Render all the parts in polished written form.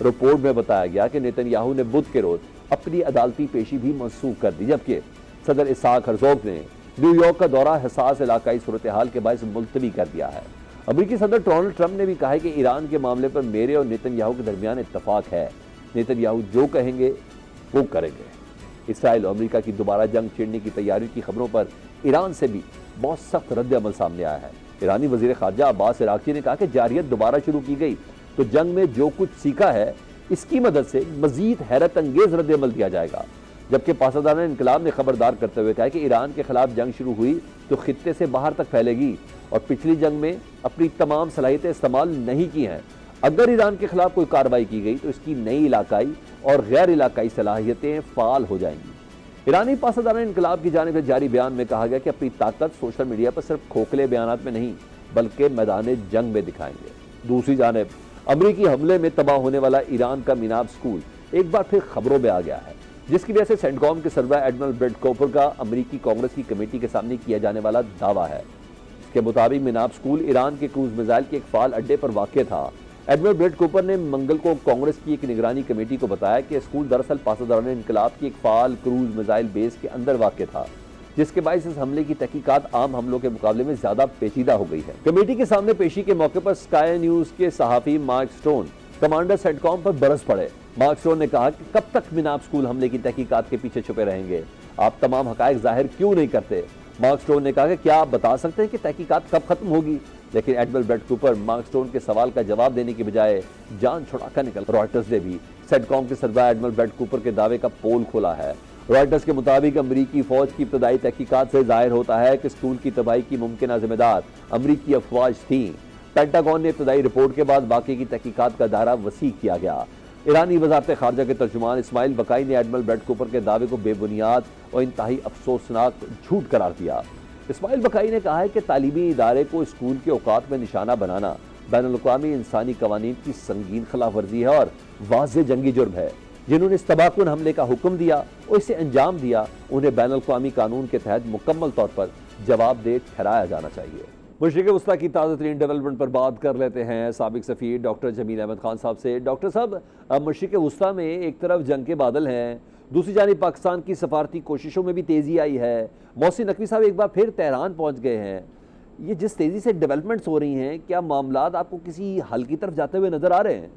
Report میں بتایا گیا کہ نیتن یاہو نے بدھ کے روز اپنی عدالتی پیشی بھی منسوخ کر دی، جبکہ صدر اسحاق ہرزوگ نے نیو یارک کا دورہ حساس علاقائی صورتحال کے باعث ملتوی کر دیا ہے۔ امریکی صدر ڈونلڈ ٹرمپ نے بھی کہا ہے کہ ایران کے معاملے پر میرے اور نیتن یاہو کے درمیان اتفاق ہے، نیتن یاہو جو کہیں گے وہ کریں گے۔ اسرائیل اور امریکہ کی دوبارہ جنگ چھیڑنے کی تیاری کی خبروں پر ایران سے بھی بہت سخت رد عمل سامنے آیا ہے۔ ایرانی وزیر خارجہ عباس عراقچی نے کہا کہ جارحیت دوبارہ شروع کی گئی تو جنگ میں جو کچھ سیکھا ہے اس کی مدد سے مزید حیرت انگیز رد عمل دیا جائے گا، جبکہ پاسداران انقلاب نے خبردار کرتے ہوئے کہا کہ ایران کے خلاف جنگ شروع ہوئی تو خطے سے باہر تک پھیلے گی اور پچھلی جنگ میں اپنی تمام صلاحیتیں استعمال نہیں کی ہیں۔ اگر ایران کے خلاف کوئی کارروائی کی گئی تو اس کی نئی علاقائی اور غیر علاقائی صلاحیتیں فعال ہو جائیں گی۔ ایرانی پاسداران انقلاب کی جانب سے جاری بیان میں کہا گیا کہ اپنی طاقت سوشل میڈیا پر صرف کھوکھلے بیانات میں نہیں بلکہ میدان جنگ میں دکھائیں گے۔ دوسری جانب امریکی حملے میں تباہ ہونے والا ایران کا میناب اسکول ایک بار پھر خبروں میں آ گیا ہے، جس کی وجہ سے سینٹ کام کے سربراہ ایڈمرل بریڈ کوپر کا امریکی کانگریس کی کمیٹی کے سامنے کیا جانے والا دعویٰ ہے۔ اس کے مطابق میناب اسکول ایران کے کروز میزائل کے ایک فعال اڈے پر واقع تھا۔ ایڈمرل بریڈ کوپر نے منگل کو کانگریس کی ایک نگرانی کمیٹی کو بتایا کہ اسکول دراصل پاسداران انقلاب کی ایک فعال کروز میزائل بیس کے اندر واقع تھا، جس کے باعث اس حملے کی تحقیقات عام حملوں کے مقابلے میں زیادہ پیچیدہ ہو گئی ہے۔ کمیٹی کے سامنے پیشی کے موقع پر اسکائی نیوز کے صحافی مارک سٹون کمانڈر سینٹ کام پر برس پڑے۔ مارک سٹون نے کہا کہ کب تک میناب اسکول حملے کی تحقیقات کے پیچھے چھپے رہیں گے؟ آپ تمام حقائق ظاہر کیوں نہیں کرتے؟ مارک سٹون نے کہا کہ کیا آپ بتا سکتے ہیں کہ تحقیقات کب ختم ہوگی؟ لیکن admiral Brad Cooper Mark Stone کے سوال کا جواب دینے کی بجائے جان چھڑا کر نکل۔ رائٹرز نے بھی سینٹ کام کے سربراہ ایڈمرل بریڈ کوپر کے دعوے کا پول کھولا ہے۔ رائٹرز کے مطابق امریکی فوج کی ابتدائی تحقیقات سے ظاہر ہوتا ہے کہ اسکول کی تباہی کی ممکنہ ذمہ دار امریکی افواج تھیں۔ پینٹاگون نے ابتدائی رپورٹ کے بعد واقعے کی تحقیقات کا دائرہ وسیع کیا گیا۔ ایرانی وزارت خارجہ کے ترجمان اسماعیل بقائی نے ایڈمرل بریڈ کوپر کے دعوے کو بے بنیاد اور انتہائی افسوسناک جھوٹ قرار دیا۔ اسماعیل بقائی نے کہا ہے کہ تعلیمی ادارے کو اسکول کے اوقات میں نشانہ بنانا بین الاقوامی انسانی قوانین کی سنگین خلاف ورزی ہے اور واضح جنگی جرم ہے۔ جنہوں نے اس تباہ حملے کا حکم دیا اور اسے انجام دیا انہیں بین الاقوامی قانون کے تحت مکمل طور پر جواب دہ ٹھہرایا جانا چاہیے۔ مشرق وسطیٰ کی تازہ ترین ڈیولپمنٹ پر بات کر لیتے ہیں سابق سفیر ڈاکٹر جمیل احمد خان صاحب سے۔ ڈاکٹر صاحب، مشرق وسطیٰ میں ایک طرف جنگ کے بادل ہیں، دوسری جانب پاکستان کی سفارتی کوششوں میں بھی تیزی آئی ہے۔ محسن نقوی صاحب ایک بار پھر تہران پہنچ گئے ہیں۔ یہ جس تیزی سے ڈیولپمنٹس ہو رہی ہیں، کیا معاملات آپ کو کسی حل کی طرف جاتے ہوئے نظر آ رہے ہیں؟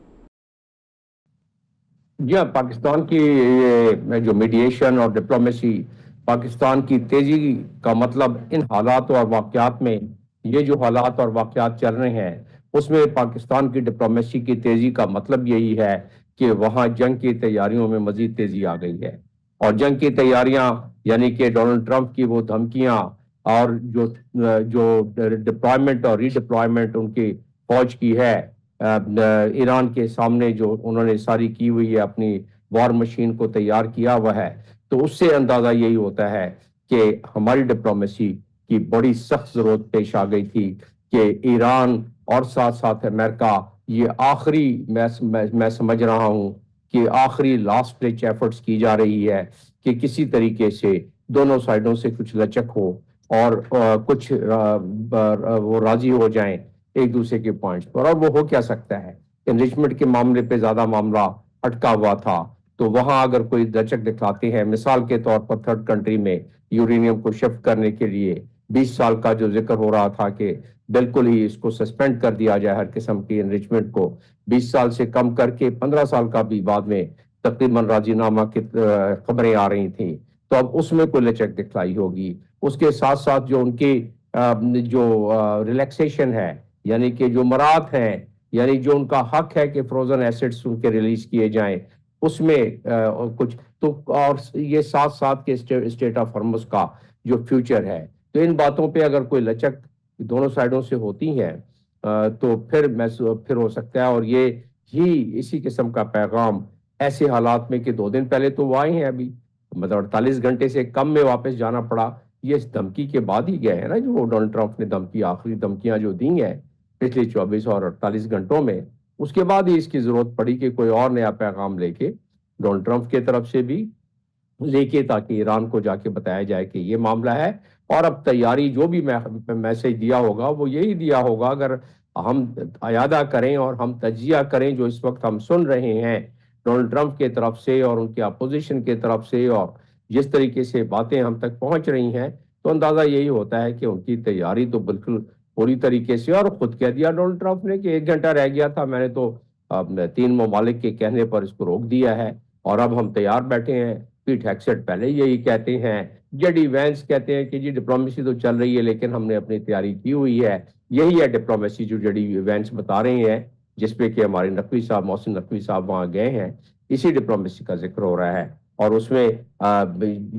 جی ہاں، پاکستان کی جو میڈیشن اور ڈپلومیسی، پاکستان کی تیزی کا مطلب ان حالات اور واقعات میں، یہ جو حالات اور واقعات چل رہے ہیں اس میں پاکستان کی ڈپلومیسی کی تیزی کا مطلب یہی ہے کہ وہاں جنگ کی تیاریوں میں مزید تیزی آ گئی ہے۔ اور جنگ کی تیاریاں یعنی کہ ڈونلڈ ٹرمپ کی وہ دھمکیاں اور جو ڈپلائمنٹ اور ری ڈپلائمنٹ ان کی فوج کی ہے ایران کے سامنے، جو انہوں نے ساری کی ہوئی ہے، اپنی وار مشین کو تیار کیا ہوا ہے، تو اس سے اندازہ یہی ہوتا ہے کہ ہماری ڈپلومیسی کی بڑی سخت ضرورت پیش آ گئی تھی کہ ایران اور ساتھ ساتھ امریکہ، یہ آخری میں سمجھ رہا ہوں کہ آخری لاسٹ ڈچ ایفرٹس کی جا رہی ہے کہ کسی طریقے سے دونوں سائڈوں سے کچھ لچک ہو اور کچھ وہ راضی ہو جائیں ایک دوسرے کے پوائنٹس پر۔ اور وہ ہو کیا سکتا ہے؟ انریچمنٹ کے معاملے پہ زیادہ معاملہ اٹکا ہوا تھا، تو وہاں اگر کوئی لچک دکھاتے ہیں، مثال کے طور پر تھرڈ کنٹری میں یورینیم کو شفٹ کرنے کے لیے 20 سال کا جو ذکر ہو رہا تھا کہ بالکل ہی اس کو سسپینڈ کر دیا جائے، ہر قسم کی انریچمنٹ کو 20 سال سے کم کر کے 15 سال کا بھی بعد میں تقریباً راضی نامہ کی خبریں آ رہی تھیں، تو اب اس میں کوئی لچک دکھلائی ہوگی۔ اس کے ساتھ ساتھ جو ان کی جو ریلیکسیشن ہے، یعنی کہ جو مراد ہیں، یعنی جو ان کا حق ہے کہ فروزن ایسٹس ان کے ریلیز کیے جائیں، اس میں کچھ تو، اور یہ ساتھ ساتھ کے اسٹیٹ آف ہرمز کا جو فیوچر ہے، تو ان باتوں پہ اگر کوئی لچک دونوں سائڈوں سے ہوتی ہے تو پھر ہو سکتا ہے۔ اور یہ ہی اسی قسم کا پیغام ایسے حالات میں کہ 2 دن پہلے تو وہ آئے ہیں، ابھی مطلب 48 گھنٹے سے کم میں واپس جانا پڑا، یہ اس دھمکی کے بعد ہی گئے ہیں نا، جو ڈونلڈ ٹرمپ نے آخری دھمکیاں جو دی ہیں پچھلے 24 اور 48 گھنٹوں میں، اس کے بعد ہی اس کی ضرورت پڑی کہ کوئی اور نیا پیغام لے کے ڈونلڈ ٹرمپ کی طرف سے بھی لے کے، تاکہ ایران کو جا کے بتایا جائے کہ یہ معاملہ ہے۔ اور اب تیاری جو بھی میسج دیا ہوگا وہ یہی دیا ہوگا، اگر ہم اعادہ کریں اور ہم تجزیہ کریں جو اس وقت ہم سن رہے ہیں ڈونلڈ ٹرمپ کے طرف سے اور ان کی اپوزیشن کے طرف سے، اور جس طریقے سے باتیں ہم تک پہنچ رہی ہیں، تو اندازہ یہی ہوتا ہے کہ ان کی تیاری تو بالکل پوری طریقے سے، اور خود کہہ دیا ڈونلڈ ٹرمپ نے کہ 1 گھنٹہ رہ گیا تھا، میں نے تو 3 ممالک کے کہنے پر اس کو روک دیا ہے اور اب ہم تیار بیٹھے ہیں۔ پیٹ ہیگسیٹ پہلے یہی کہتے ہیں، جے ڈی وینس کہتے ہیں کہ جی ڈپلومیسی تو چل رہی ہے لیکن ہم نے اپنی تیاری کی ہوئی ہے۔ یہی ہے ڈپلومیسی جو جے ڈی وینس بتا رہے ہیں، جس پہ کہ ہمارے نقوی صاحب، محسن نقوی صاحب وہاں گئے ہیں، اسی ڈپلومیسی کا ذکر ہو رہا ہے، اور اس میں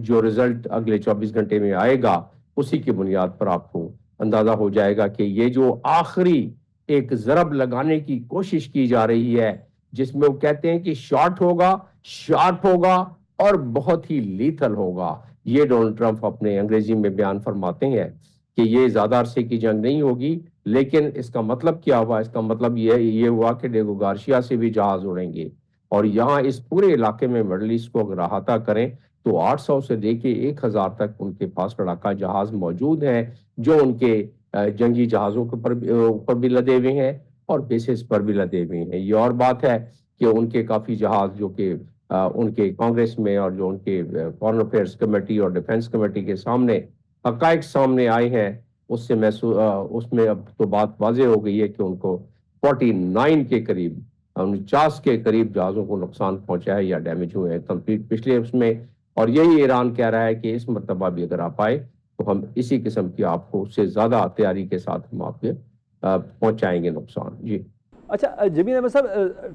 جو رزلٹ اگلے 24 گھنٹے میں آئے گا اسی کی بنیاد پر آپ کو اندازہ ہو جائے گا کہ یہ جو آخری ایک ضرب لگانے کی کوشش کی جا رہی ہے، جس میں وہ کہتے ہیں کہ شارٹ ہوگا اور بہت ہی لیتھل ہوگا، یہ ڈونلڈ ٹرمپ اپنے انگریزی میں بیان فرماتے ہیں کہ یہ زیادہ عرصے کی جنگ نہیں ہوگی، لیکن اس کا مطلب کیا ہوا؟ اس کا مطلب یہ ہوا کہ ڈیگو گارشیا سے بھی جہاز اڑیں گے، اور یہاں اس پورے علاقے میں مڈل ایسٹ کو اگر احاطہ کریں تو 800 سے لے کے 1000 تک ان کے پاس لڑاکا جہاز موجود ہیں، جو ان کے جنگی جہازوں کے اوپر بھی لدے ہوئے ہیں اور بیسز پر بھی لدے ہوئے ہیں۔ یہ اور بات ہے کہ ان کے کافی جہاز جو کہ ان کے کانگریس میں اور جو ان کے فارن افیئرس کمیٹی اور ڈیفنس کمیٹی کے سامنے حقائق سامنے آئے ہیں، اس میں اب تو بات واضح ہو گئی ہے کہ ان کو 49 کے قریب، 49 کے قریب جہازوں کو نقصان پہنچا ہے یا ڈیمیج ہوئے ہیں کمپلیٹ پچھلے اس میں، اور یہی ایران کہہ رہا ہے کہ اس مرتبہ بھی اگر آپ آئے تو ہم اسی قسم کی آپ کو اس سے زیادہ تیاری کے ساتھ ہم آپ کے پہنچائیں گے نقصان۔ جی اچھا جمیل احمد صاحب،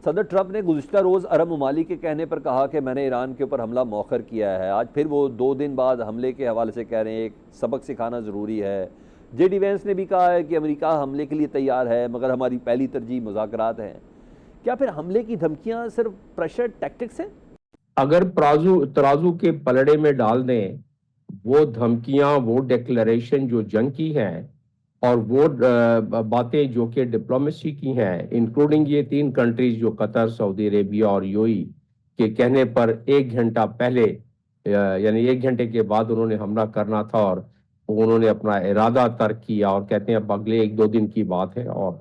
صدر ٹرمپ نے گزشتہ روز عرب ممالک کے کہنے پر کہا کہ میں نے ایران کے اوپر حملہ مؤخر کیا ہے، آج پھر وہ 2 دن بعد حملے کے حوالے سے کہہ رہے ہیں ایک سبق سکھانا ضروری ہے۔ جے ڈی وینس نے بھی کہا ہے کہ امریکہ حملے کے لیے تیار ہے مگر ہماری پہلی ترجیح مذاکرات ہیں۔ کیا پھر حملے کی دھمکیاں صرف پریشر ٹیکٹکس ہیں؟ اگر ترازو کے پلڑے میں ڈال دیں وہ دھمکیاں، وہ ڈیکلریشن جو جنگ کی ہیں، اور وہ باتیں جو کہ ڈپلومیسی کی ہیں، انکلوڈنگ یہ 3 کنٹریز جو قطر، سعودی عربیہ اور یو اے ای کے کہنے پر 1 گھنٹہ پہلے، یعنی 1 گھنٹے کے بعد انہوں نے حملہ کرنا تھا اور انہوں نے اپنا ارادہ ترک کیا، اور کہتے ہیں اب اگلے 1-2 دن کی بات ہے، اور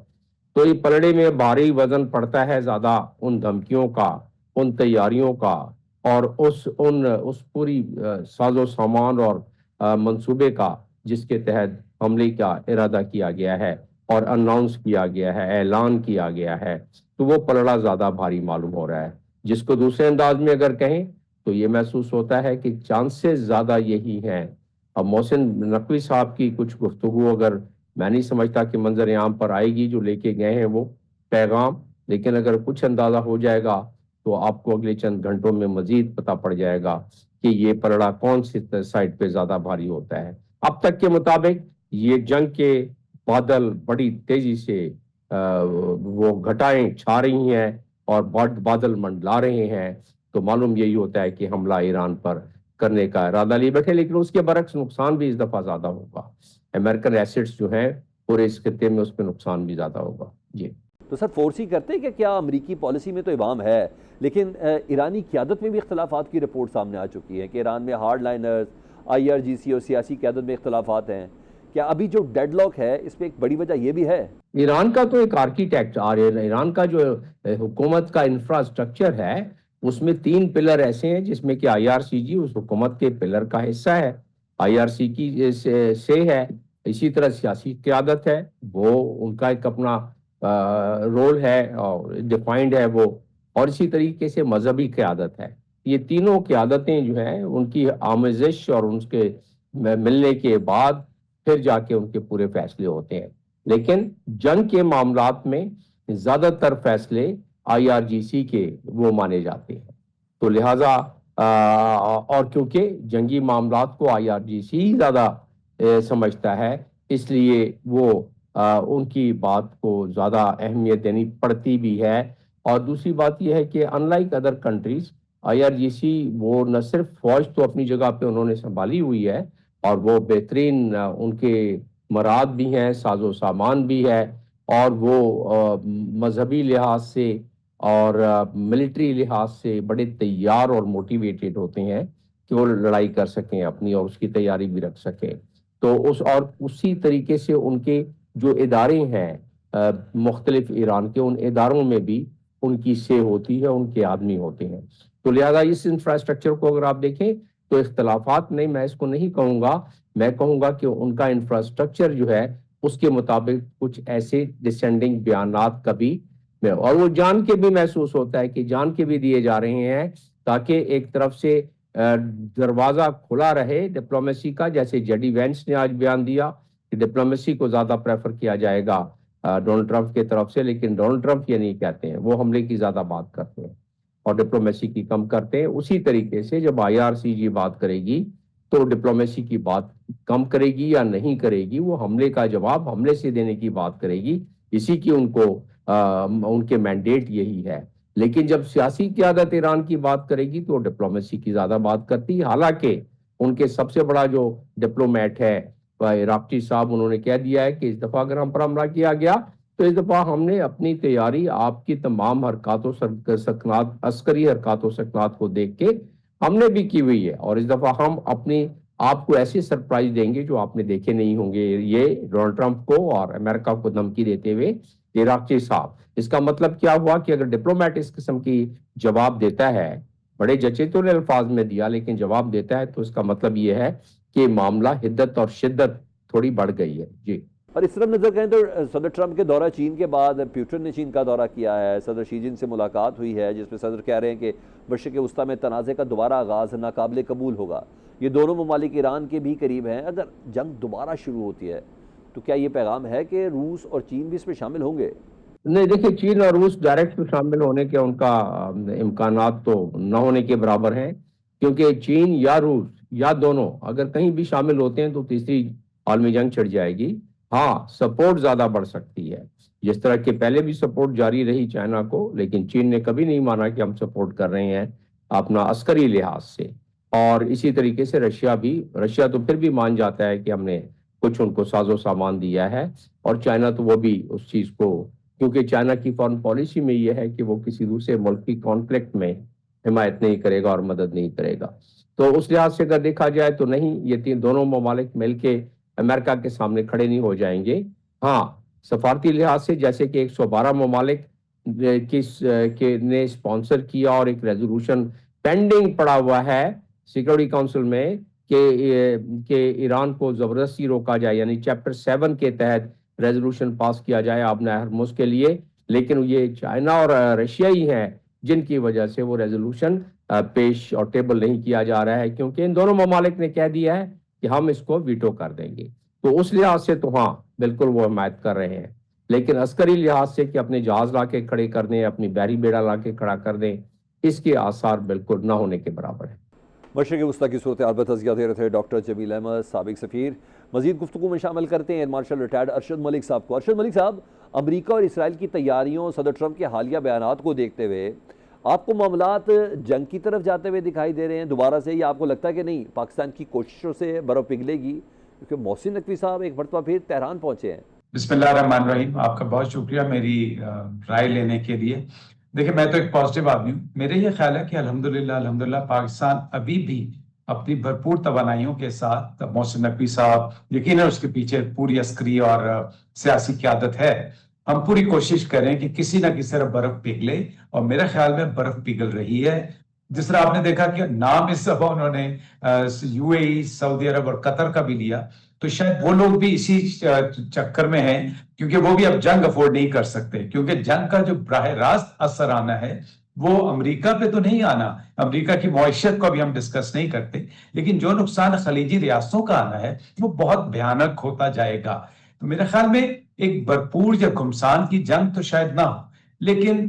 تو یہ پلڑے میں بھاری وزن پڑتا ہے زیادہ ان دھمکیوں کا، ان تیاریوں کا، اور اس پوری ساز و سامان اور منصوبے کا جس کے تحت حملے کا ارادہ کیا گیا ہے اور اناؤنس کیا گیا ہے، اعلان کیا گیا ہے، تو وہ پلڑا زیادہ بھاری معلوم ہو رہا ہے۔ جس کو دوسرے انداز میں اگر کہیں تو یہ محسوس ہوتا ہے کہ چانسز زیادہ یہی ہیں۔ اب محسن نقوی صاحب کی کچھ گفتگو اگر میں نہیں سمجھتا کہ منظر عام پر آئے گی جو لے کے گئے ہیں وہ پیغام، لیکن اگر کچھ اندازہ ہو جائے گا تو آپ کو اگلے چند گھنٹوں میں مزید پتہ پڑ جائے گا کہ یہ پلڑا کون سی سائٹ پہ زیادہ بھاری ہوتا ہے۔ اب تک کے مطابق یہ جنگ کے بادل بڑی تیزی سے وہ گھٹائیں چھا رہی ہیں اور بادل منڈلا رہے ہیں، تو معلوم یہی ہوتا ہے کہ حملہ ایران پر کرنے کا ارادہ لیے بیٹھے، لیکن اس کے برعکس نقصان بھی اس دفعہ زیادہ ہوگا۔ امریکن ایسٹس جو ہیں پورے اس خطے میں، اس پہ نقصان بھی زیادہ ہوگا۔ جی تو سر فورسی کرتے ہیں کہ کیا امریکی پالیسی میں تو ابہام ہے، لیکن ایرانی قیادت میں بھی اختلافات کی رپورٹ سامنے آ چکی ہے کہ ایران میں ہارڈ لائنرز، IRGC اور سیاسی قیادت میں اختلافات ہیں۔ کیا ابھی جو ڈیڈ لاک ہے اس پہ ایک بڑی وجہ یہ بھی ہے؟ ایران کا تو ایک آرکیٹیکٹ، ایران کا جو حکومت کا انفراسٹرکچر ہے اس میں 3 پلر ایسے ہیں جس میں کہ IRCG اس حکومت کے پلر کا حصہ ہے، IRC سے ہے، اسی طرح سیاسی قیادت ہے، وہ ان کا ایک اپنا رول ہے اور ڈیفائنڈ ہے وہ، اور اسی طریقے سے مذہبی قیادت ہے۔ یہ تینوں قیادتیں جو ہیں ان کی آمیزش اور ان کے ملنے کے بعد پھر جا کے ان کے پورے فیصلے ہوتے ہیں، لیکن جنگ کے معاملات میں زیادہ تر فیصلے IRGC کے وہ مانے جاتے ہیں، تو لہٰذا اور کیونکہ جنگی معاملات کو IRGC ہی زیادہ سمجھتا ہے، اس لیے وہ ان کی بات کو زیادہ اہمیت دینی پڑتی بھی ہے۔ اور دوسری بات یہ ہے کہ in like other countries, IRGC وہ نہ صرف فوج تو اپنی جگہ پہ انہوں نے سنبھالی ہوئی ہے اور وہ بہترین ان کے مراد بھی ہیں، ساز و سامان بھی ہے، اور وہ مذہبی لحاظ سے اور ملٹری لحاظ سے بڑے تیار اور موٹیویٹڈ ہوتے ہیں کہ وہ لڑائی کر سکیں اپنی اور اس کی تیاری بھی رکھ سکیں۔ تو اسی طریقے سے ان کے جو ادارے ہیں مختلف ایران کے ان اداروں میں بھی ان کی سے ہوتی ہے، ان کے آدمی ہوتے ہیں. تو لہذا اس انفراسٹرکچر کو اگر آپ دیکھیں تو اختلافات نہیں، میں اس کو نہیں کہوں گا، میں کہوں گا کہ ان کا انفراسٹرکچر جو ہے اس کے مطابق کچھ ایسے ڈسینڈنگ بیانات کبھی اور وہ جان کے بھی محسوس ہوتا ہے کہ جان کے بھی دیے جا رہے ہیں تاکہ ایک طرف سے دروازہ کھلا رہے ڈپلومیسی کا، جیسے جیڈی وینس نے آج بیان دیا کہ ڈپلومیسی کو زیادہ پریفر کیا جائے گا ڈونلڈ ٹرمپ کی طرف سے، لیکن ڈونلڈ ٹرمپ یہ نہیں کہتے ہیں، وہ حملے کی زیادہ بات کرتے ہیں اور ڈپلومیسی کی کم کرتے ہیں. اسی طریقے سے جب IRCG بات کرے گی تو ڈپلومیسی کی بات کم کرے گی یا نہیں کرے گی، وہ حملے کا جواب حملے سے دینے کی بات کرے گی، اسی کی ان کے مینڈیٹ یہی ہے. لیکن جب سیاسی قیادت ایران کی بات کرے گی تو ڈپلومیسی کی زیادہ بات کرتی، حالانکہ ان کے سب سے بڑا جو ڈپلومیٹ ہے عراقچی صاحب، انہوں نے کہہ دیا ہے کہ اس دفعہ اگر ہم پر حملہ کیا گیا تو اس دفعہ ہم نے اپنی تیاری آپ کی تمام حرکات و سکنات، عسکری حرکات و سکنات کو دیکھ کے ہم نے بھی کی ہوئی ہے، اور اس دفعہ ہم اپنی آپ کو ایسی سرپرائز دیں گے جو آپ نے دیکھے نہیں ہوں گے. یہ ڈونلڈ ٹرمپ کو اور امریکہ کو دھمکی دیتے ہوئے عراقچی صاحب. اس کا مطلب کیا ہوا کہ اگر ڈپلومیٹ اس قسم کی جواب دیتا ہے، بڑے جچے تو الفاظ میں دیا لیکن جواب دیتا ہے، تو اس کا مطلب یہ ہے کہ معاملہ حدت اور شدت تھوڑی بڑھ گئی ہے. جی. اور اس طرح نظر کریں تو صدر ٹرمپ کے دورہ چین کے بعد پیوٹن نے چین کا دورہ کیا ہے، صدر شی جن سے ملاقات ہوئی ہے جس میں صدر کہہ رہے ہیں کہ مشرق وسطیٰ میں تنازع کا دوبارہ آغاز ناقابل قبول ہوگا. یہ دونوں ممالک ایران کے بھی قریب ہیں، اگر جنگ دوبارہ شروع ہوتی ہے تو کیا یہ پیغام ہے کہ روس اور چین بھی اس میں شامل ہوں گے؟ نہیں، دیکھیں چین اور روس ڈائریکٹ شامل ہونے کے ان کا امکانات تو نہ ہونے کے برابر ہیں، کیونکہ چین یا روس یا دونوں اگر کہیں بھی شامل ہوتے ہیں تو تیسری عالمی جنگ چھڑ جائے گی. ہاں، سپورٹ زیادہ بڑھ سکتی ہے، جس طرح کہ پہلے بھی سپورٹ جاری رہی چائنا کو، لیکن چین نے کبھی نہیں مانا کہ ہم سپورٹ کر رہے ہیں اپنا عسکری لحاظ سے. اور اسی طریقے سے رشیا تو پھر بھی مان جاتا ہے کہ ہم نے کچھ ان کو ساز و سامان دیا ہے، اور چائنا تو وہ بھی اس چیز کو، کیونکہ چائنا کی فارن پالیسی میں یہ ہے کہ وہ کسی دوسرے ملک کی کانفلکٹ میں حمایت نہیں کرے گا اور مدد نہیں کرے گا. تو اس لحاظ سے اگر دیکھا جائے تو نہیں، یہ دونوں ممالک مل کے امریکہ کے سامنے کھڑے نہیں ہو جائیں گے. ہاں، سفارتی لحاظ سے جیسے کہ 112 ممالک نے اسپانسر کیا اور ایک ریزولوشن پینڈنگ پڑا ہوا ہے سیکورٹی کونسل میں کہ ایران کو زبردستی روکا جائے، یعنی چیپٹر 7 کے تحت ریزولوشن پاس کیا جائے آبنہ ہرمز کے لیے، لیکن یہ چائنا اور رشیا ہی ہیں جن کی وجہ سے وہ ریزولوشن پیش اور ٹیبل نہیں کیا جا رہا ہے، کیونکہ ان دونوں ممالک نے کہہ دیا ہے کہ ہم اس کو ویٹو کر دیں گے. تو اس لحاظ سے تو ہاں بالکل وہ حمایت کر رہے ہیں، لیکن عسکری لحاظ سے کہ اپنے جہاز لا کے کھڑے کر دیں، اپنی بحری بیڑا لا کے کھڑا کر دیں، اس کے آثار بالکل نہ ہونے کے برابر ہیں. مشرق وسطیٰ کی صورتحال پر تجزیہ دے رہے تھے ڈاکٹر جمیل احمد، سابق سفیر. مزید گفتگو میں شامل کرتے ہیں ایئر مارشل ریٹائرڈ ارشد ملک صاحب کو. ارشد ملک صاحب، امریکہ اور اسرائیل کی تیاریوں، صدر ٹرمپ کے حالیہ بیانات کو دیکھتے ہوئے آپ کو معاملات جنگ کی طرف جاتے ہوئے دکھائی دے رہے ہیں دوبارہ سے، یا آپ کو لگتا ہے کہ نہیں، پاکستان کی کوششوں سے برف پگھلے گی؟ کیونکہ محسن نقوی صاحب ایک مرتبہ پھر تہران پہنچے ہیں. بسم اللہ الرحمن الرحیم. آپ کا بہت شکریہ میری رائے لینے کے لیے. دیکھیں، میں تو ایک پازیٹیو آدمی ہوں. میرے یہ خیال ہے کہ الحمدللہ پاکستان ابھی بھی اپنی بھرپور توانائیوں کے ساتھ، محسن نقوی صاحب یقیناً اس کے پیچھے پوری عسکری اور سیاسی قیادت ہے، ہم پوری کوشش کریں کہ کسی نہ کسی طرح برف پگھلے، اور میرے خیال میں برف پگھل رہی ہے. جس طرح آپ نے دیکھا کہ نام اس دفعہ انہوں نے UAE، سعودی عرب اور قطر کا بھی لیا، تو شاید وہ لوگ بھی اسی چکر میں ہیں، کیونکہ وہ بھی اب جنگ افورڈ نہیں کر سکتے، کیونکہ جنگ کا جو براہ راست اثر آنا ہے وہ امریکہ پہ تو نہیں آنا. امریکہ کی معیشت کو بھی ہم ڈسکس نہیں کرتے، لیکن جو نقصان خلیجی ریاستوں کا آنا ہے وہ بہت بھیانک ہوتا جائے گا. تو میرے خیال میں ایک بھرپور یا گھمسان کی جنگ تو شاید نہ ہو، لیکن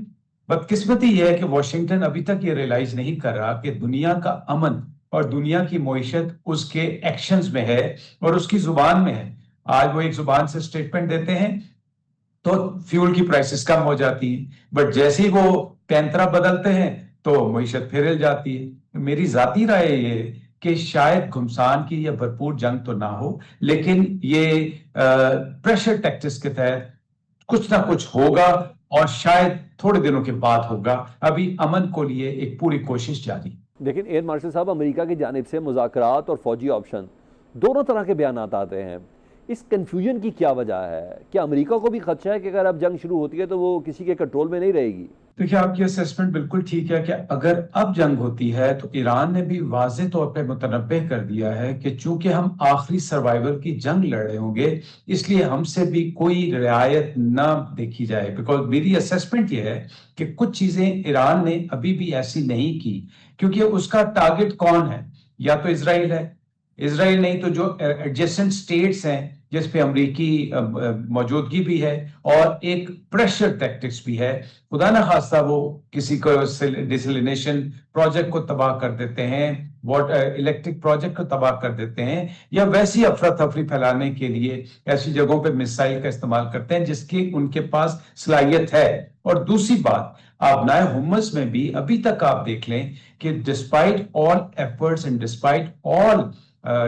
بدقسمتی یہ ہے کہ واشنگٹن ابھی تک یہ ریلائز نہیں کر رہا کہ دنیا کا امن اور دنیا کی معیشت اس کے ایکشنز میں ہے اور اس کی زبان میں ہے. آج وہ ایک زبان سے سٹیٹمنٹ دیتے ہیں تو فیول کی پرائسز کم ہو جاتی ہیں، بٹ جیسے ہی وہ پینترا بدلتے ہیں تو معیشت پھر ہل جاتی ہے. میری ذاتی رائے یہ کہ شاید گھمسان کی یا بھرپور جنگ تو نہ ہو، لیکن یہ پریشر ٹیکٹکس کے تحت کچھ نہ کچھ ہوگا، اور شاید تھوڑے دنوں کے بعد ہوگا. ابھی امن کو لیے ایک پوری کوشش جاری. لیکن ایئر مارشل صاحب، امریکہ کی جانب سے مذاکرات اور فوجی آپشن دونوں طرح کے بیانات آتے ہیں. اس کنفیوژن کی کیا وجہ ہے؟ کیا امریکہ کو بھی خدشہ ہے کہ اگر اب جنگ شروع ہوتی ہے تو وہ کسی کے کنٹرول میں نہیں رہے گی؟ دیکھیے آپ کی اسیسمنٹ بالکل ٹھیک ہے کہ اگر اب جنگ ہوتی ہے تو ایران نے بھی واضح طور پہ متنبہ کر دیا ہے کہ چونکہ ہم آخری سروائیول کی جنگ لڑ رہے ہوں گے اس لیے ہم سے بھی کوئی رعایت نہ دیکھی جائے. بیکاز میری اسیسمنٹ یہ ہے کہ کچھ چیزیں ایران نے ابھی بھی ایسی نہیں کی کیونکہ اس کا ٹارگٹ کون ہے؟ یا تو اسرائیل ہے، اسرائیل نہیں تو جو ایڈجسٹنٹ سٹیٹس ہیں جس پہ امریکی موجودگی بھی ہے اور ایک پریشر ٹیکٹکس بھی ہے. خدا نہ خواستہ وہ کسی کو ڈیسلینیشن پروجیکٹ کو تباہ کر دیتے ہیں، الیکٹرک پروجیکٹ کو تباہ کر دیتے ہیں، یا ویسی افراتفری پھیلانے کے لیے ایسی جگہوں پہ میسائل کا استعمال کرتے ہیں جس کی ان کے پاس صلاحیت ہے. اور دوسری بات، آبنائے حمص میں بھی ابھی تک آپ دیکھ لیں کہ despite all efforts and despite all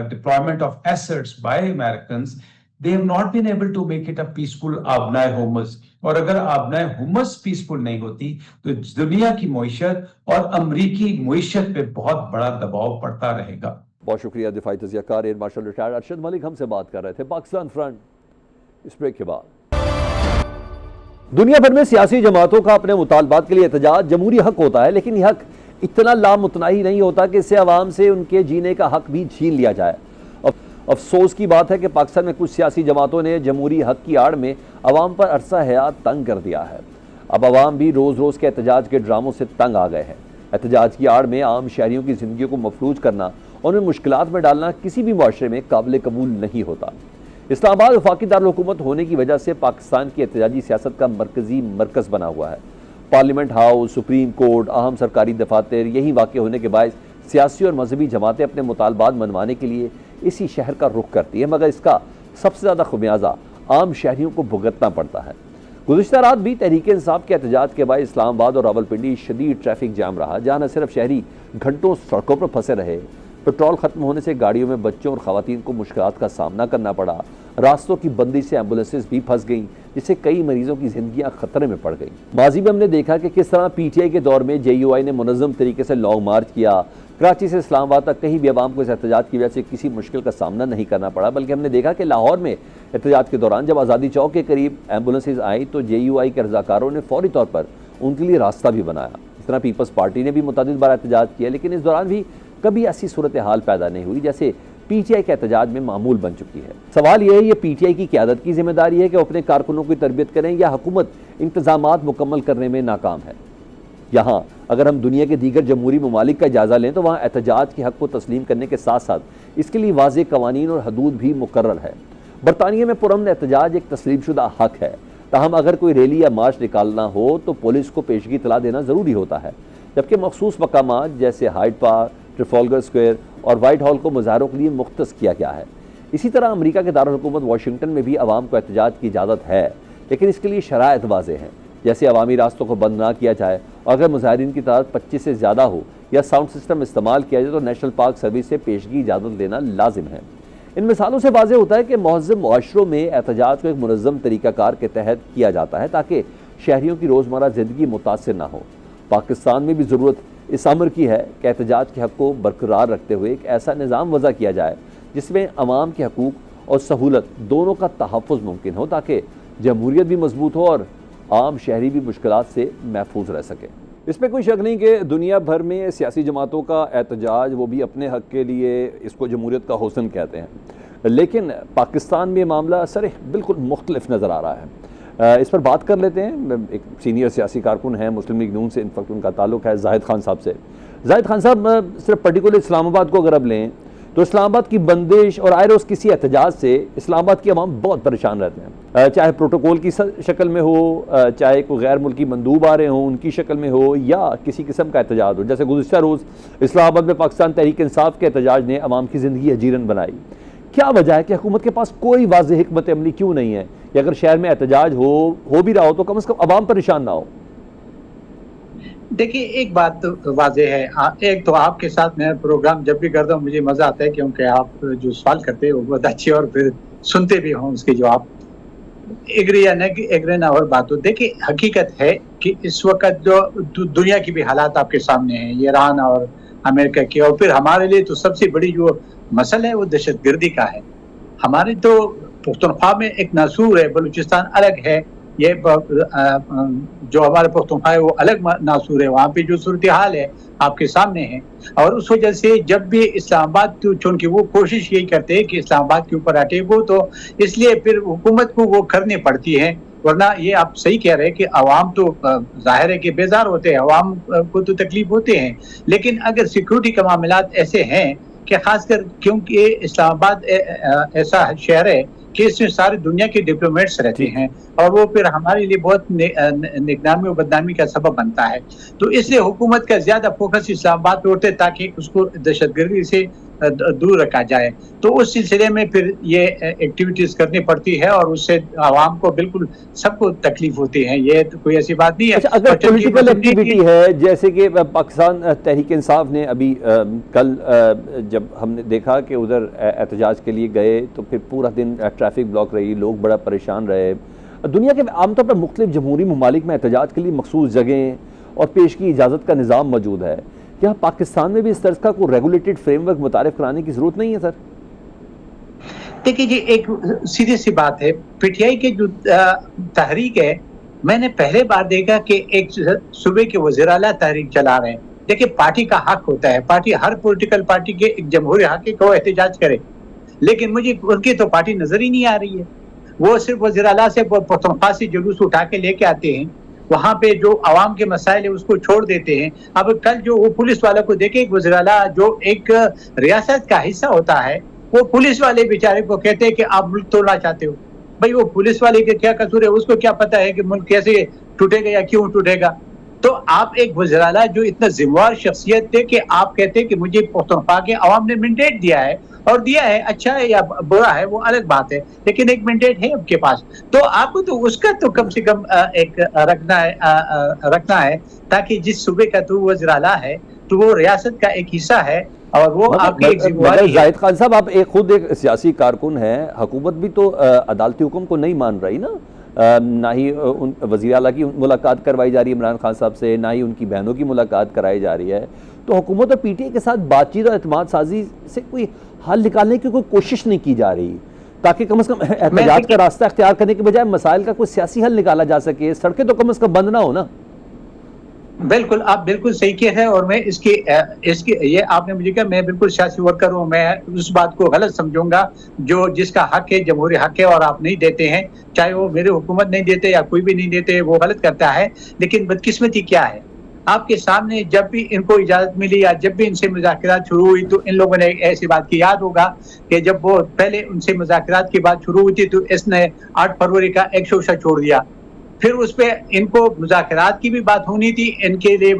deployment of assets by Americans, they have not been able to make it a peaceful آبنائے حمص. اور اگر آبنائے حمص پیسفل نہیں ہوتی تو دنیا کی معیشت اور امریکی معیشت پہ بہت بڑا دباؤ پڑتا رہے گا. بہت شکریہ دفاعی تجزیہ کار air marshal retired Arshad Malik ہم سے بات کر رہے تھے پاکستان فرنٹ. اس بریک کے بعد دنیا بھر میں سیاسی جماعتوں کا اپنے مطالبات کے لیے احتجاج جمہوری حق ہوتا ہے، لیکن یہ حق اتنا لامتناہی نہیں ہوتا کہ اس سے عوام سے ان کے جینے کا حق بھی چھین لیا جائے. افسوس کی بات ہے کہ پاکستان میں کچھ سیاسی جماعتوں نے جمہوری حق کی آڑ میں عوام پر عرصہ حیات تنگ کر دیا ہے. اب عوام بھی روز روز کے احتجاج کے ڈراموں سے تنگ آ گئے ہیں. احتجاج کی آڑ میں عام شہریوں کی زندگیوں کو مفلوج کرنا اور انہیں مشکلات میں ڈالنا کسی بھی معاشرے میں قابل قبول نہیں ہوتا. اسلام آباد وفاقی دارالحکومت ہونے کی وجہ سے پاکستان کی احتجاجی سیاست کا مرکزی مرکز بنا ہوا ہے. پارلیمنٹ ہاؤس، سپریم کورٹ، اہم سرکاری دفاتر یہی واقع ہونے کے باعث سیاسی اور مذہبی جماعتیں اپنے مطالبات منوانے کے لیے اسی شہر کا رخ کرتی ہیں، مگر اس کا سب سے زیادہ خمیازہ عام شہریوں کو بھگتنا پڑتا ہے. گزشتہ رات بھی تحریک انصاف کے احتجاج کے باعث اسلام آباد اور راولپنڈی شدید ٹریفک جام رہا، جہاں نہ صرف شہری گھنٹوں سڑکوں پر پھنسے رہے، پیٹرول ختم ہونے سے گاڑیوں میں بچوں اور خواتین کو مشکلات کا سامنا کرنا پڑا، راستوں کی بندی سے ایمبولینسز بھی پھنس گئیں جس سے کئی مریضوں کی زندگیاں خطرے میں پڑ گئیں. ماضی میں ہم نے دیکھا کہ کس طرح پی ٹی آئی کے دور میں جے یو آئی نے منظم طریقے سے لانگ مارچ کیا. کراچی سے اسلام آباد تک کہیں بھی عوام کو اس احتجاج کی وجہ سے کسی مشکل کا سامنا نہیں کرنا پڑا، بلکہ ہم نے دیکھا کہ لاہور میں احتجاج کے دوران جب آزادی چوک کے قریب ایمبولینسز آئیں تو جے یو آئی کے رضاکاروں نے فوری طور پر ان کے لیے راستہ بھی بنایا. اس طرح پیپلز پارٹی نے بھی متعدد بار احتجاج کیا، لیکن اس دوران بھی کبھی ایسی صورتحال پیدا نہیں ہوئی جیسے پی ٹی آئی کے احتجاج میں معمول بن چکی ہے. سوال یہ ہے، یہ پی ٹی آئی کی قیادت کی ذمہ داری ہے کہ وہ اپنے کارکنوں کی تربیت کریں یا حکومت انتظامات مکمل کرنے میں ناکام ہے؟ یہاں اگر ہم دنیا کے دیگر جمہوری ممالک کا جائزہ لیں تو وہاں احتجاج کے حق کو تسلیم کرنے کے ساتھ ساتھ اس کے لیے واضح قوانین اور حدود بھی مقرر ہے. برطانیہ میں پرامن احتجاج ایک تسلیم شدہ حق ہے، تاہم اگر کوئی ریلی یا مارچ نکالنا ہو تو پولیس کو پیشگی اطلاع دینا ضروری ہوتا ہے، جبکہ مخصوص مقامات جیسے ہائیڈ پارک، ٹریفالگر اسکوائر اور وائٹ ہال کو مظاہروں کے لیے مختص کیا گیا ہے. اسی طرح امریکہ کے دارالحکومت واشنگٹن میں بھی عوام کو احتجاج کی اجازت ہے، لیکن اس کے لیے شرائط واضح ہیں، جیسے عوامی راستوں کو بند نہ کیا جائے اور اگر مظاہرین کی تعداد 25 سے زیادہ ہو یا ساؤنڈ سسٹم استعمال کیا جائے تو نیشنل پارک سروس سے پیشگی اجازت لینا لازم ہے. ان مثالوں سے واضح ہوتا ہے کہ مہذب معاشروں میں احتجاج کو ایک منظم طریقہ کار کے تحت کیا جاتا ہے تاکہ شہریوں کی روزمرہ زندگی متاثر نہ ہو. پاکستان میں بھی ضرورت اس امر کی ہے کہ احتجاج کے حق کو برقرار رکھتے ہوئے ایک ایسا نظام وضع کیا جائے جس میں عوام کے حقوق اور سہولت دونوں کا تحفظ ممکن ہو تاکہ جمہوریت بھی مضبوط ہو اور عام شہری بھی مشکلات سے محفوظ رہ سکے. اس میں کوئی شک نہیں کہ دنیا بھر میں سیاسی جماعتوں کا احتجاج وہ بھی اپنے حق کے لیے اس کو جمہوریت کا حسن کہتے ہیں، لیکن پاکستان میں معاملہ صرف بالکل مختلف نظر آ رہا ہے. اس پر بات کر لیتے ہیں. ایک سینئر سیاسی کارکن ہیں مسلم لیگ نون سے، ان فیکٹ ان کا تعلق ہے زاہد خان صاحب سے. زاہد خان صاحب، صرف پرٹیکولر اسلام آباد کو اگر اب لیں تو اسلام آباد کی بندش اور آئے روز کسی احتجاج سے اسلام آباد کی عوام بہت پریشان رہتے ہیں، چاہے پروٹوکول کی شکل میں ہو، چاہے کوئی غیر ملکی مندوب آ رہے ہوں ان کی شکل میں ہو، یا کسی قسم کا احتجاج ہو. جیسے گزشتہ روز اسلام آباد میں پاکستان تحریک انصاف کے احتجاج نے عوام کی زندگی حجیرن بنائی. کیا وجہ ہے کہ حکومت کے پاس کوئی واضح حکمت عملی کیوں نہیں ہے کہ اگر شہر میں احتجاج ہو بھی رہا ہو تو کم از کم عوام پریشان نہ ہو؟ دیکھیے، ایک بات واضح ہے، ایک تو آپ کے ساتھ میں پروگرام جب بھی کرتا ہوں مجھے مزہ آتا ہے کیونکہ آپ جو سوال کرتے ہیں وہ بہت اچھے اور پھر سنتے بھی ہوں اس کے جواب، ایگری یا ایگری نہ اور بات ہو. دیکھیے، حقیقت ہے کہ اس وقت جو دنیا کی بھی حالات آپ کے سامنے ہیں، ایران اور امریکہ کی، اور پھر ہمارے لیے تو سب سے بڑی جو مسئلہ ہے وہ دہشت گردی کا ہے. ہماری تو پختونخوا میں ایک ناسور ہے، بلوچستان الگ ہے، یہ جو ہمارے پختونخوا ہے وہ الگ ناسور ہے، وہاں پہ جو صورتحال ہے آپ کے سامنے ہے. اور اس وجہ سے جب بھی اسلام آباد، چونکہ وہ کوشش یہی کرتے ہیں کہ اسلام آباد کے اوپر اٹیک ہو، تو اس لیے پھر حکومت کو وہ کرنی پڑتی ہے. ورنہ یہ آپ صحیح کہہ رہے ہیں کہ عوام تو ظاہر ہے کہ بیزار ہوتے ہیں، عوام کو تو تکلیف ہوتے ہیں، لیکن اگر سیکورٹی کے معاملات ایسے ہیں کہ خاص کر کیونکہ اسلام آباد ایسا شہر ہے کہ اس میں ساری دنیا کے ڈپلومیٹس رہتے ٹھیک. ہیں، اور وہ پھر ہمارے لیے بہت نگرانی و بدنامی کا سبب بنتا ہے. تو اس لیے حکومت کا زیادہ فوکس اسلام آباد پہ ہوتا ہے تاکہ اس کو دہشت گردی سے دور رکھا جائے. تو اس سلسلے میں پھر یہ ایکٹیویٹیز کرنی پڑتی ہے، اور اس سے عوام کو بالکل سب کو تکلیف ہوتی ہے، یہ تو کوئی ایسی بات نہیں ہے. اچھا، اگر اور چونکہ پولیٹیکل ایکٹیویٹی ہے جیسے کہ پاکستان تحریک انصاف نے ابھی کل جب ہم نے دیکھا کہ ادھر احتجاج کے لیے گئے تو پھر پورا دن ٹریفک بلاک رہی، لوگ بڑا پریشان رہے. دنیا کے عام طور پر مختلف جمہوری ممالک میں احتجاج کے لیے مخصوص جگہیں اور پیش کی اجازت کا نظام موجود ہے. کیا پاکستان میں بھی اس طرح کا کوئی ریگولیٹڈ فریم ورک متعارف کرانے کی ضرورت نہیں ہے سر؟ دیکھیے جی، ایک سیدھی سی بات ہے، پی ٹی آئی کے جو تحریک ہے، میں نے پہلے بار دیکھا کہ ایک صوبے کے وزیر اعلیٰ تحریک چلا رہے ہیں. دیکھیں پارٹی کا حق ہوتا ہے، پارٹی ہر پولیٹیکل پارٹی کے ایک جمہوری حق ہے کہ وہ احتجاج کرے، لیکن مجھے ان کی تو پارٹی نظر ہی نہیں آ رہی ہے. وہ صرف وزیر اعلیٰ سے پختونخوا سے جلوس اٹھا کے لے کے آتے ہیں، وہاں پہ جو عوام کے مسائل ہیں اس کو چھوڑ دیتے ہیں. اب کل جو وہ پولیس والوں کو دیکھے، ایک وزیر اعلیٰ جو ایک ریاست کا حصہ ہوتا ہے، وہ پولیس والے بیچارے کو کہتے ہیں کہ آپ ملک توڑنا چاہتے ہو. بھائی وہ پولیس والے کے کیا قصور ہے؟ اس کو کیا پتا ہے کہ ملک کیسے ٹوٹے گا یا کیوں ٹوٹے گا؟ تو آپ ایک وزیر اعلیٰ جو اتنا ذمہ دار شخصیت تھے کہ آپ کہتے ہیں کہ مجھے پختونخوا کے عوام نے مینڈیٹ دیا ہے، اور دیا ہے، اچھا ہے یا برا ہے وہ الگ بات ہے، لیکن ایک مینڈیٹ ہے آپ کے پاس، تو آپ کو تو اس کا تو کم سے کم ایک رکھنا ہے تاکہ جس صوبے کا تو وزیر اعلیٰ ہے تو وہ ریاست کا ایک حصہ ہے، اور وہ آپ کی ایک ذمہ مگر داری ہے. زاہد خان صاحب، آپ خود ایک سیاسی کارکن ہیں، حکومت بھی تو عدالتی حکم کو نہیں مان رہی نا. نہ ہی وزیر اعلیٰ کی ملاقات کروائی جا رہی ہے عمران خان صاحب سے، نہ ہی ان کی بہنوں کی ملاقات کرائی جا رہی ہے. تو حکومت اور پی ٹی آئی کے ساتھ بات چیت اور اعتماد سازی سے کوئی حل نکالنے کی کوئی کوشش نہیں کی جا رہی، تاکہ کم از کم احتجاج کا راستہ اختیار کرنے کے بجائے مسائل کا کوئی سیاسی حل نکالا جا سکے، سڑکیں تو کم از کم بند نہ ہو نا. بالکل، آپ بالکل صحیح کہہ رہے ہیں، اور میں اس کی یہ آپ نے مجھے کہا میں بالکل سیاسی ورکر ہوں، میں اس بات کو غلط سمجھوں گا. جو جس کا حق ہے، جمہوری حق ہے، اور آپ نہیں دیتے ہیں، چاہے وہ میرے حکومت نہیں دیتے یا کوئی بھی نہیں دیتے، وہ غلط کرتا ہے. لیکن بدقسمتی کیا ہے، آپ کے سامنے جب بھی ان کو اجازت ملی یا جب بھی ان سے مذاکرات شروع ہوئی تو ان لوگوں نے ایسی بات کی، یاد ہوگا کہ جب وہ پہلے ان سے مذاکرات کی بات شروع ہوئی تھی تو اس نے 8 فروری کا ایک شوشہ چھوڑ دیا. پھر اس پہ ان کو مذاکرات کی بھی بات ہونی تھی، ان کے لیے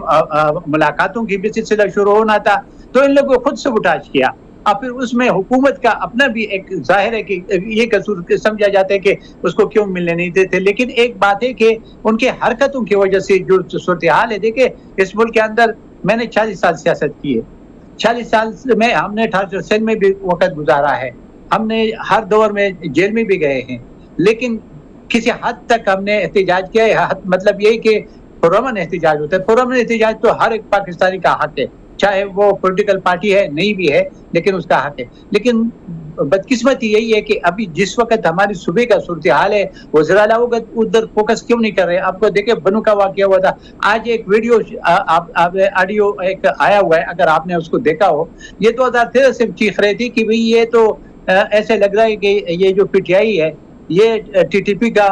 ملاقاتوں کی بھی سلسلہ شروع ہونا تھا، تو ان لوگوں کو خود سبوٹاژ کیا. اور پھر اس میں حکومت کا اپنا بھی ایک ظاہر ہے کہ یہ قصور سمجھا جاتا ہے کہ اس کو کیوں ملنے نہیں دیتے. لیکن ایک بات ہے کہ ان کے حرکتوں کی وجہ سے جو صورتحال ہے، دیکھیں اس ملک کے اندر میں نے 40 سال سیاست کی ہے، 40 سال میں ہم نے ٹھاکر سین میں بھی وقت گزارا ہے، ہم نے ہر دور میں جیل میں بھی گئے ہیں، لیکن کسی حد تک ہم نے احتجاج کیا ہے. مطلب یہ کہ پرامن احتجاج ہوتا ہے، پرامن احتجاج تو ہر ایک پاکستانی کا حق ہے، چاہے وہ پولیٹیکل پارٹی ہے نہیں بھی ہے، لیکن اس کا حق ہے. لیکن بدقسمتی یہی ہے کہ ابھی جس وقت ہماری صوبے کا صورتحال ہے، وزیر اعلیٰ ادھر فوکس کیوں نہیں کر رہے؟ آپ کو دیکھیں بنو کا واقعہ ہوا تھا، آج ایک ویڈیو آڈیو ایک آیا ہوا ہے، اگر آپ نے اس کو دیکھا ہو، یہ 2013 سے چیخ رہی تھی کہ بھئی یہ تو ایسے لگ رہا ہے کہ یہ جو پی ٹی آئی ہے یہ ٹی ٹی پی کا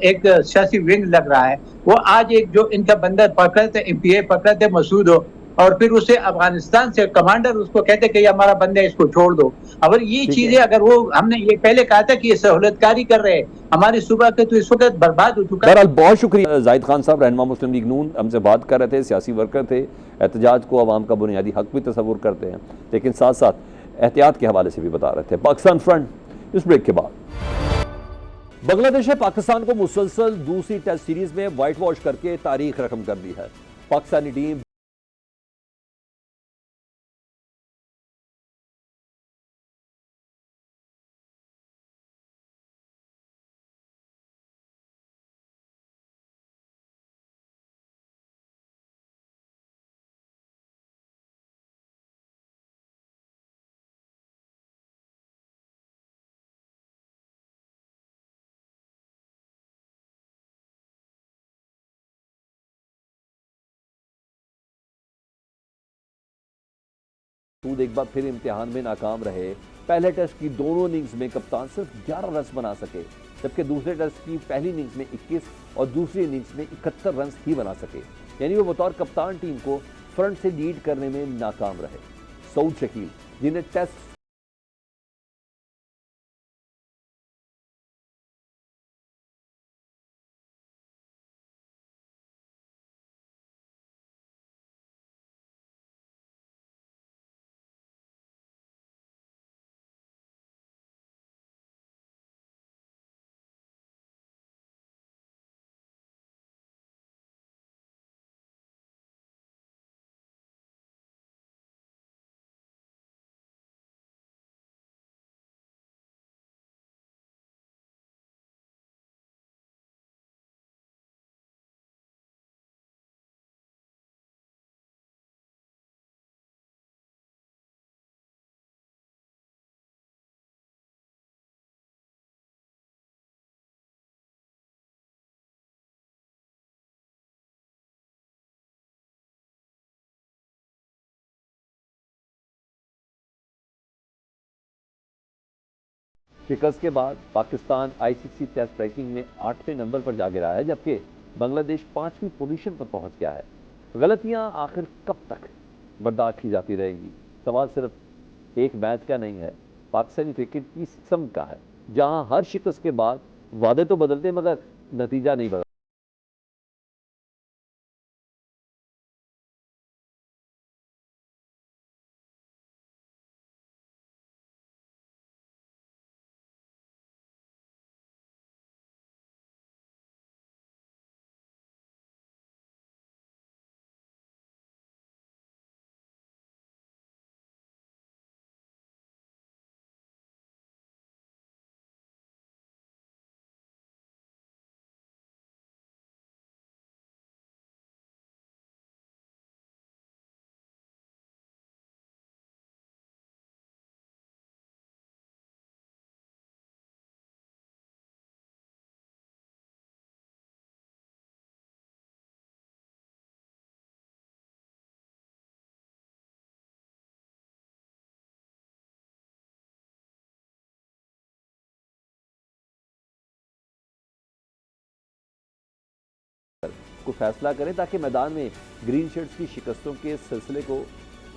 ایک سیاسی ونگ لگ رہا ہے. وہ آج ایک جو ان کا بندہ پکڑے تھے، ایم پی اے پکڑے تھے مسعود ہو، اور پھر اسے افغانستان سے کمانڈر اس کو کہتے کہ یہ ہمارا بندہ ہے، اس کو چھوڑ دو. اگر یہ چیزیں اگر وہ ہم نے یہ پہلے کہا تھا کہ یہ سہولت کاری کر رہے ہیں ہماری صوبہ کے، تو اس وقت برباد ہو چکا ہے. بہرحال بہت شکریہ زاہد خان صاحب، رہنما مسلم لیگ نون، ہم سے بات کر رہے تھے، سیاسی ورکر تھے، احتجاج کو عوام کا بنیادی حق بھی تصور کرتے ہیں، لیکن ساتھ ساتھ احتیاط کے حوالے سے بھی بتا رہے تھے. پاکستان فرنٹ اس بریک کے بعد. بنگلہ دیش نے پاکستان کو مسلسل دوسری ٹیسٹ سیریز میں وائٹ واش کر کے تاریخ رقم کر دی ہے. پاکستانی ٹیم سود ایک بار پھر امتحان میں ناکام رہے. پہلے ٹیسٹ کی دونوں اننگز میں کپتان صرف 11 رنز بنا سکے، جبکہ دوسرے ٹیسٹ کی پہلی اننگز میں 21 اور دوسری اننگز میں 71 رنز ہی بنا سکے. یعنی وہ بطور کپتان ٹیم کو فرنٹ سے لیڈ کرنے میں ناکام رہے. سعود شکیل جنہیں ٹیسٹ شکست کے بعد پاکستان آئی سی سی ٹیسٹ رینکنگ میں 8ویں نمبر پر جا گرا ہے، جبکہ بنگلہ دیش 5ویں پوزیشن پر پہنچ گیا ہے. غلطیاں آخر کب تک برداشت کی جاتی رہیں گی؟ سوال صرف ایک میچ کا نہیں ہے، پاکستانی کرکٹ کی سمت کا ہے، جہاں ہر شکست کے بعد وعدے تو بدلتے مگر نتیجہ نہیں بدلتا. کو فیصلہ کریں تاکہ میدان میں گرین شرٹس کی شکستوں کے سلسلے کو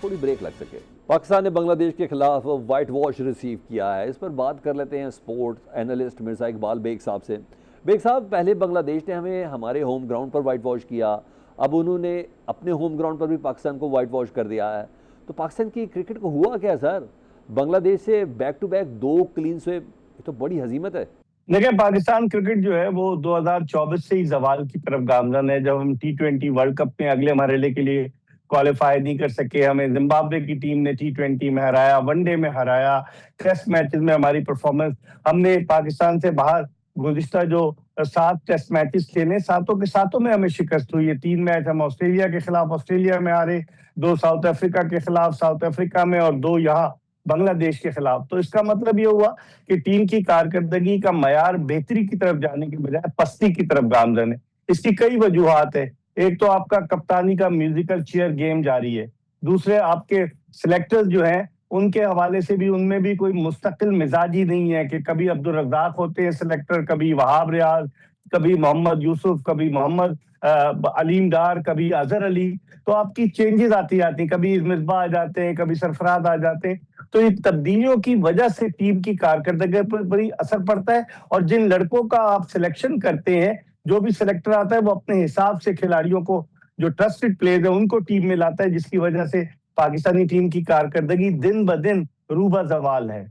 تھوڑی بریک لگ سکے. پاکستان نے بنگلہ دیش کے خلاف وائٹ واش ریسیو کیا ہے. اس پر بات کر لیتے ہیں سپورٹ اینالسٹ مرزا اقبال بیگ صاحب سے. بیگ صاحب، پہلے بنگلہ دیش نے ہمیں ہمارے ہوم گراؤنڈ پر وائٹ واش کیا، اب انہوں نے اپنے ہوم گراؤنڈ پر بھی پاکستان کو وائٹ واش کر دیا ہے. تو پاکستان کی کرکٹ کو ہوا کیا سر؟ بنگلہ دیش سے back to back 2 clean sweep, یہ تو بڑی ہزیمت ہے. دیکھیں، پاکستان کرکٹ جو ہے وہ 2024 سے ہی زوال کی طرف گامزن ہے. جب ہم T20 ورلڈ کپ میں اگلے مرحلے کے لیے کوالیفائی نہیں کر سکے، ہمیں زمبابوے کی ٹیم نے T20 میں ہرایا، ون ڈے میں ہرایا، ٹیسٹ میچز میں ہماری پرفارمنس، ہم نے پاکستان سے باہر گزشتہ جو 7 ٹیسٹ میچز کھیلے، 7 کے 7 میں ہمیں شکست ہوئی ہے. 3 میچ ہم آسٹریلیا کے خلاف آسٹریلیا میں ہارے، 2 ساؤتھ افریقہ کے خلاف ساؤتھ افریقہ میں، اور 2 یہاں بنگلہ دیش کے خلاف. تو اس کا مطلب یہ ہوا کہ ٹیم کی کارکردگی کا معیار بہتری کی طرف جانے کے بجائے پستی کی طرف گامزن ہے. اس کی کئی وجوہات ہیں. ایک تو آپ کا کپتانی کا میوزیکل چیئر گیم جاری ہے. دوسرے، آپ کے سلیکٹرز جو ہیں ان کے حوالے سے بھی ان میں بھی کوئی مستقل مزاجی نہیں ہے کہ کبھی عبدالرزاق ہوتے ہیں سلیکٹر، کبھی وہاب ریاض، کبھی محمد یوسف، کبھی محمد علیم ڈار، کبھی اظہر علی. تو آپ کی چینجز آتی ہیں، کبھی مصباح آ جاتے ہیں، کبھی سرفراز آ جاتے ہیں. تو یہ تبدیلیوں کی وجہ سے ٹیم کی کارکردگی پر بڑی اثر پڑتا ہے. اور جن لڑکوں کا آپ سلیکشن کرتے ہیں، جو بھی سلیکٹر آتا ہے وہ اپنے حساب سے کھلاڑیوں کو، جو ٹرسٹڈ پلیئرز ہیں ان کو ٹیم میں لاتا ہے، جس کی وجہ سے پاکستانی ٹیم کی کارکردگی دن بدن روبہ زوال ہے.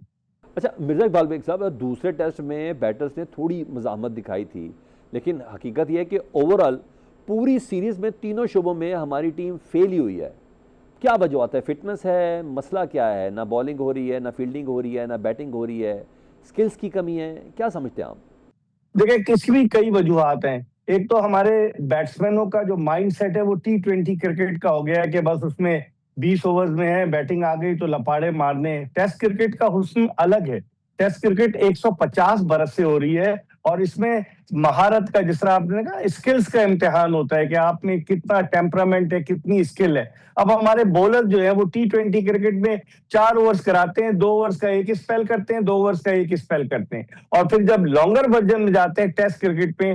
اچھا مرزا اقبال بیگ صاحب، دوسرے ٹیسٹ میں بیٹرز نے تھوڑی مزاحمت دکھائی تھی، لیکن حقیقت یہ ہے کہ اوورآل پوری سیریز میں تینوں شعبوں میں ہماری ٹیم فیل ہی ہوئی ہے. کیا وجوہات ہے؟ فٹنس ہے؟ مسئلہ کیا ہے؟ نہ بالنگ ہو رہی ہے، نہ فیلڈنگ ہو رہی ہے، نہ بیٹنگ ہو رہی ہے، سکلز کی کمی ہے، کیا سمجھتے ہیں آپ؟ دیکھیں، کسی بھی کئی وجوہات ہیں. ایک تو ہمارے بیٹسمینوں کا جو مائنڈ سیٹ ہے وہ T20 کرکٹ کا ہو گیا ہے کہ بس اس میں 20 اوورز میں ہے، بیٹنگ آ گئی تو لپاڑے مارنے. ٹیسٹ کرکٹ کا حسن الگ ہے. ٹیسٹ کرکٹ 150 برس سے ہو رہی ہے اور اس میں مہارت کا، جس طرح آپ نے کہا اسکلز کا امتحان ہوتا ہے کہ آپ میں کتنا ٹیمپرامنٹ ہے، کتنی اسکل ہے. اب ہمارے بولر جو ہیں وہ T20 کرکٹ میں 4 اوورز کراتے ہیں، 2 اوورز کا ایک اسپیل کرتے ہیں، 2 اوورز کا ایک اسپیل کرتے ہیں. اور پھر جب لانگر ورژن میں جاتے ہیں ٹیسٹ کرکٹ میں،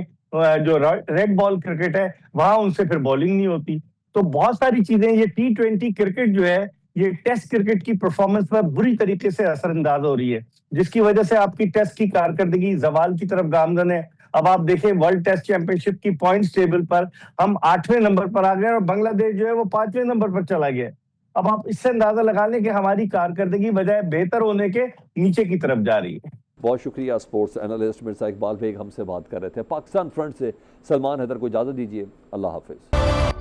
جو ریڈ بال کرکٹ ہے، وہاں ان سے پھر بالنگ نہیں ہوتی. تو بہت ساری چیزیں، یہ T20 کرکٹ جو ہے یہ ٹیسٹ کرکٹ کی پرفارمنس پر بری طریقے سے اثر انداز ہو رہی ہے، جس کی وجہ سے آپ کی ٹیسٹ کی کارکردگی زوال کی طرف گامزن ہے. اب آپ دیکھیں ورلڈ ٹیسٹ چیمپئن شپ کی پوائنٹس ٹیبل پر ہم 8ویں نمبر پر آ گئے اور بنگلہ دیش جو ہے وہ 5ویں نمبر پر چلا گیا. اب آپ اس سے اندازہ لگا لیں کہ ہماری کارکردگی بجائے بہتر ہونے کے نیچے کی طرف جا رہی ہے. بہت شکریہ. اسپورٹس اینالسٹ مرزا اقبال بیگ ہم سے بات کر رہے تھے. پاکستان فرنٹ سے سلمان حیدر کو اجازت دیجیے. اللہ حافظ.